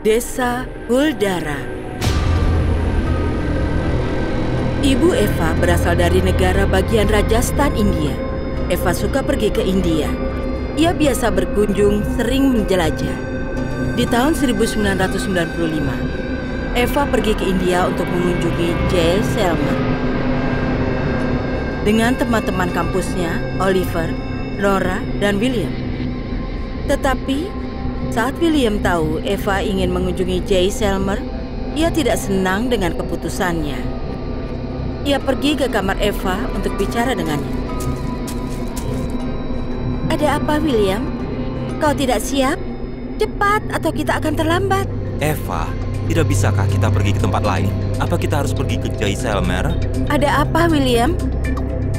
Desa Guldara. Ibu Eva berasal dari negara bagian Rajasthan, India. Eva suka pergi ke India. Ia biasa berkunjung, sering menjelajah. Di tahun 1995, Eva pergi ke India untuk mengunjungi Jaisalmer dengan teman-teman kampusnya, Oliver, Laura, dan William. Tetapi saat William tahu Eva ingin mengunjungi Jaisalmer, ia tidak senang dengan keputusannya. Ia pergi ke kamar Eva untuk bicara dengannya. Ada apa, William? Kau tidak siap? Cepat atau kita akan terlambat. Eva, tidak bisakah kita pergi ke tempat lain? Apa kita harus pergi ke Jaisalmer? Ada apa, William?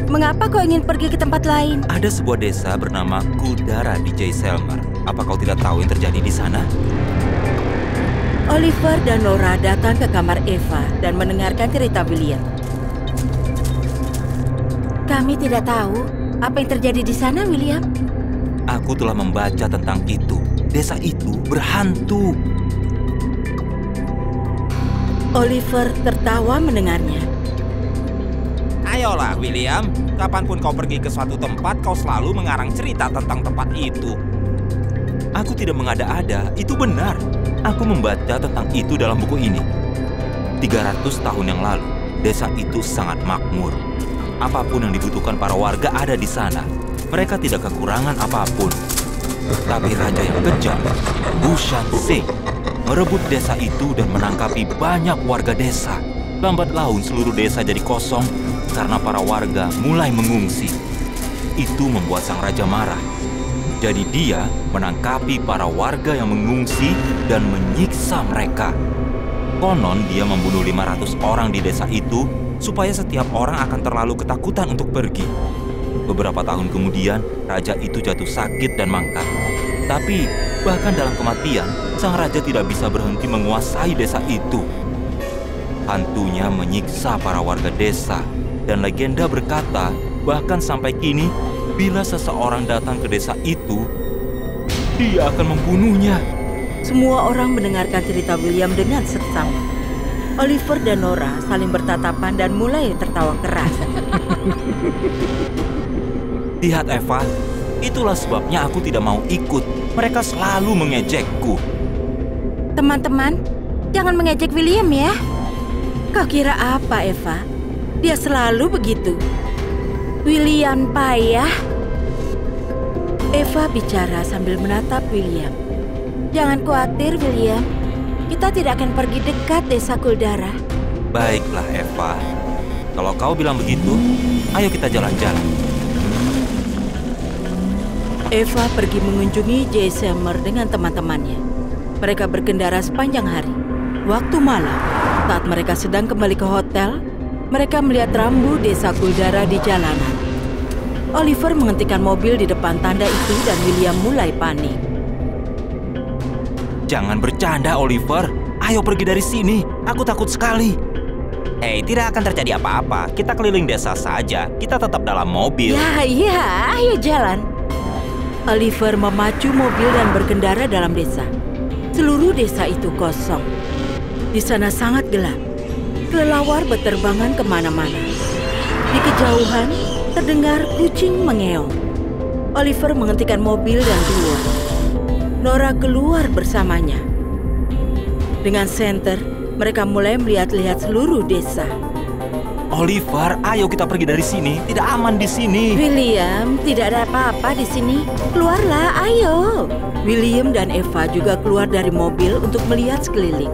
Mengapa kau ingin pergi ke tempat lain? Ada sebuah desa bernama Guldara di Jaisalmer. Apa kau tidak tahu yang terjadi di sana? Oliver dan Laura datang ke kamar Eva dan mendengarkan cerita William. Kami tidak tahu apa yang terjadi di sana, William. Aku telah membaca tentang itu. Desa itu berhantu. Oliver tertawa mendengarnya. Ayolah, William. Kapanpun kau pergi ke suatu tempat, kau selalu mengarang cerita tentang tempat itu. Aku tidak mengada-ada, itu benar. Aku membaca tentang itu dalam buku ini. 300 tahun yang lalu, desa itu sangat makmur. Apapun yang dibutuhkan para warga ada di sana. Mereka tidak kekurangan apapun. Tapi raja yang kejam, Bushan Singh, merebut desa itu dan menangkapi banyak warga desa. Lambat laun seluruh desa jadi kosong karena para warga mulai mengungsi. Itu membuat sang raja marah. Jadi dia menangkapi para warga yang mengungsi dan menyiksa mereka. Konon dia membunuh 500 orang di desa itu supaya setiap orang akan terlalu ketakutan untuk pergi. Beberapa tahun kemudian, raja itu jatuh sakit dan mangkat. Tapi bahkan dalam kematian, sang raja tidak bisa berhenti menguasai desa itu. Hantunya menyiksa para warga desa, dan legenda berkata bahkan sampai kini, bila seseorang datang ke desa itu, dia akan membunuhnya. Semua orang mendengarkan cerita William dengan seksama. Oliver dan Laura saling bertatapan dan mulai tertawa keras. Lihat Eva, itulah sebabnya aku tidak mau ikut. Mereka selalu mengejekku. Teman-teman, jangan mengejek William ya. Kau kira apa, Eva? Dia selalu begitu. William payah. Eva bicara sambil menatap William. Jangan khawatir, William. Kita tidak akan pergi dekat desa Guldara. Baiklah, Eva. Kalau kau bilang begitu, ayo kita jalan-jalan. Eva pergi mengunjungi Jaisalmer dengan teman-temannya. Mereka berkendara sepanjang hari. Waktu malam, saat mereka sedang kembali ke hotel, mereka melihat rambu desa Guldara di jalanan. Oliver menghentikan mobil di depan tanda itu dan William mulai panik. Jangan bercanda, Oliver. Ayo pergi dari sini. Aku takut sekali. Hei, tidak akan terjadi apa-apa. Kita keliling desa saja. Kita tetap dalam mobil. Ya, ayo jalan. Oliver memacu mobil dan berkendara dalam desa. Seluruh desa itu kosong. Di sana sangat gelap. Kelelawar berterbangan kemana-mana. Di kejauhan, terdengar kucing mengeong. Oliver menghentikan mobil dan keluar. Laura keluar bersamanya. Dengan senter, mereka mulai melihat-lihat seluruh desa. Oliver, ayo kita pergi dari sini. Tidak aman di sini. William, tidak ada apa-apa di sini. Keluarlah, ayo. William dan Eva juga keluar dari mobil untuk melihat sekeliling.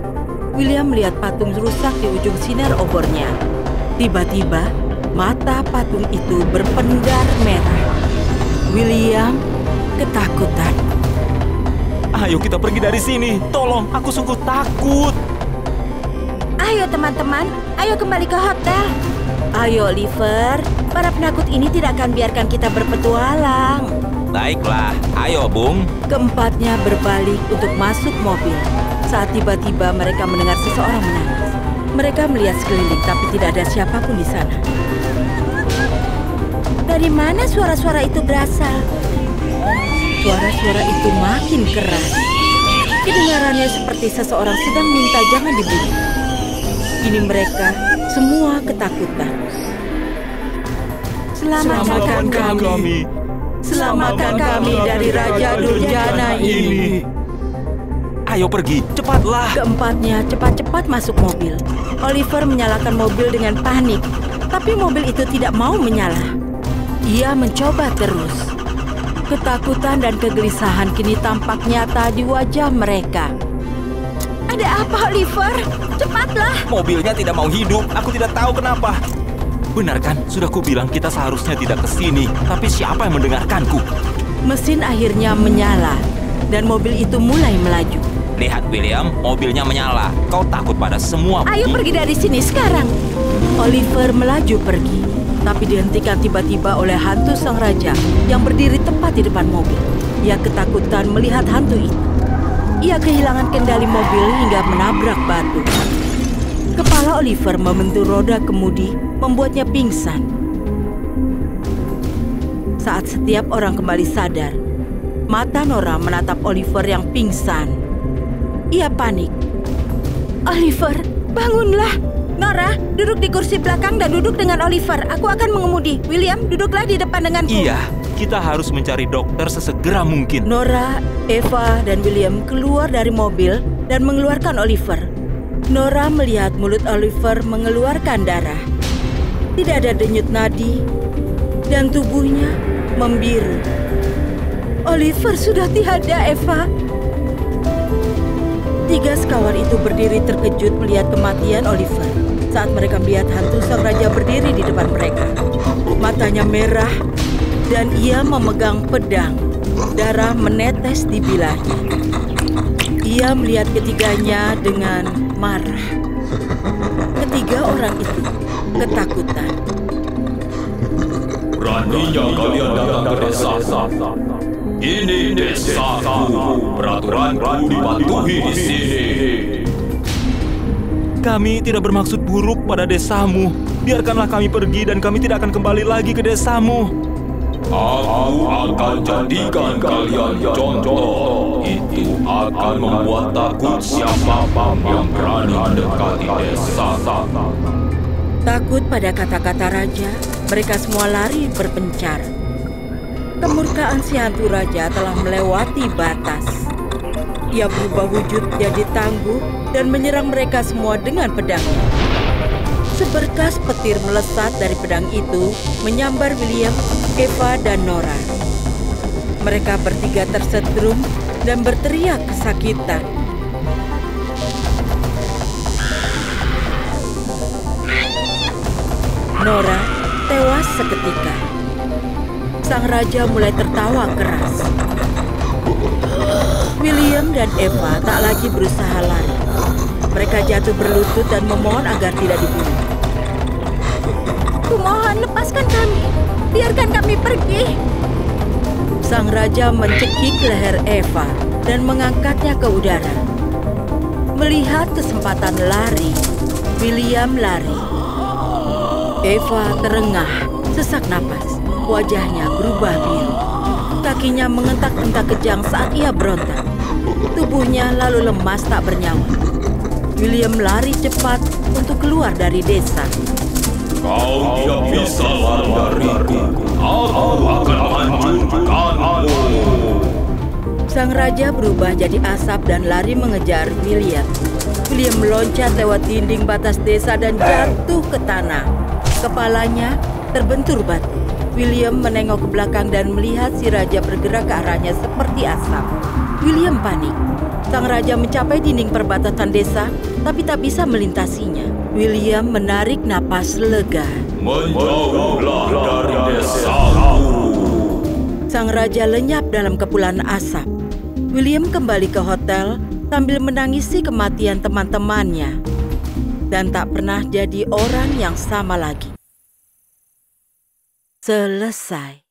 William melihat patung rusak di ujung sinar obornya. Tiba-tiba, mata patung itu berpendar merah. William ketakutan. Ayo kita pergi dari sini. Tolong, aku sungguh takut. Ayo teman-teman, ayo kembali ke hotel. Ayo Oliver, para penakut ini tidak akan biarkan kita berpetualang. Baiklah, ayo Bung. Keempatnya berbalik untuk masuk mobil. Saat tiba-tiba mereka mendengar seseorang menangis. Mereka melihat sekeliling tapi tidak ada siapapun di sana. Dari mana suara-suara itu berasal? Suara-suara itu makin keras. Kedengarannya seperti seseorang sedang minta jangan dibunuh. Kini mereka semua ketakutan. Selamatkan kami. Selamatkan kami dari Raja Durjana ini. Ayo pergi, cepatlah. Keempatnya cepat-cepat masuk mobil. Oliver menyalakan mobil dengan panik, tapi mobil itu tidak mau menyala. Ia mencoba terus. Ketakutan dan kegelisahan kini tampak nyata di wajah mereka. Ada apa, Oliver? Cepatlah! Mobilnya tidak mau hidup, aku tidak tahu kenapa. Benar kan? Sudah kubilang kita seharusnya tidak ke sini. Tapi siapa yang mendengarkanku? Mesin akhirnya menyala, dan mobil itu mulai melaju. Lihat William, mobilnya menyala. Kau takut pada semua. Ayo pergi dari sini sekarang. Oliver melaju pergi, tapi dihentikan tiba-tiba oleh hantu sang raja yang berdiri tepat di depan mobil. Ia ketakutan melihat hantu itu. Ia kehilangan kendali mobil hingga menabrak batu. Kepala Oliver membentur roda kemudi, membuatnya pingsan. Saat setiap orang kembali sadar, mata Nora menatap Oliver yang pingsan. Ia panik. Oliver, bangunlah. Nora, duduk di kursi belakang dan duduk dengan Oliver. Aku akan mengemudi. William, duduklah di depan denganku. Iya, kita harus mencari dokter sesegera mungkin. Nora, Eva, dan William keluar dari mobil dan mengeluarkan Oliver. Nora melihat mulut Oliver mengeluarkan darah. Tidak ada denyut nadi, dan tubuhnya membiru. Oliver sudah tiada, Eva. Tiga sekawan itu berdiri terkejut melihat kematian Oliver saat mereka melihat hantu sang raja berdiri di depan mereka. Matanya merah dan ia memegang pedang. Darah menetes di bilahnya. Ia melihat ketiganya dengan marah. Ketiga orang itu ketakutan. Beraninya kalian datang ke desa. Ini desaku. Peraturanku dipatuhi di sini. Kami tidak bermaksud buruk pada desamu. Biarkanlah kami pergi dan kami tidak akan kembali lagi ke desamu. Aku akan jadikan kalian contoh. Itu akan membuat takut siapapun yang berani mendekati desa. Takut pada kata-kata raja, mereka semua lari berpencar. Kemurkaan si hantu raja telah melewati batas. Ia berubah wujud jadi tangguh dan menyerang mereka semua dengan pedangnya. Seberkas petir melesat dari pedang itu menyambar William, Eva, dan Nora. Mereka bertiga tersetrum dan berteriak kesakitan. Nora tewas seketika. Sang raja mulai tertawa keras. William dan Eva tak lagi berusaha lari. Mereka jatuh berlutut dan memohon agar tidak dibunuh. Kumohon, lepaskan kami. Biarkan kami pergi. Sang raja mencekik leher Eva dan mengangkatnya ke udara. Melihat kesempatan lari, William lari. Eva terengah, sesak napas. Wajahnya berubah biru. Kakinya mengentak-entak kejang saat ia berontak. Tubuhnya lalu lemas tak bernyawa. William lari cepat untuk keluar dari desa. Kau tidak bisa lari dariku. Aku akan hancurkanmu. Sang raja berubah jadi asap dan lari mengejar William. William meloncat lewat dinding batas desa dan jatuh ke tanah. Kepalanya terbentur batu. William menengok ke belakang dan melihat si raja bergerak ke arahnya seperti asap. William panik. Sang raja mencapai dinding perbatasan desa, tapi tak bisa melintasinya. William menarik napas lega. Menjauhlah dari desaku. Sang raja lenyap dalam kepulan asap. William kembali ke hotel sambil menangisi kematian teman-temannya. Dan tak pernah jadi orang yang sama lagi. Selesai.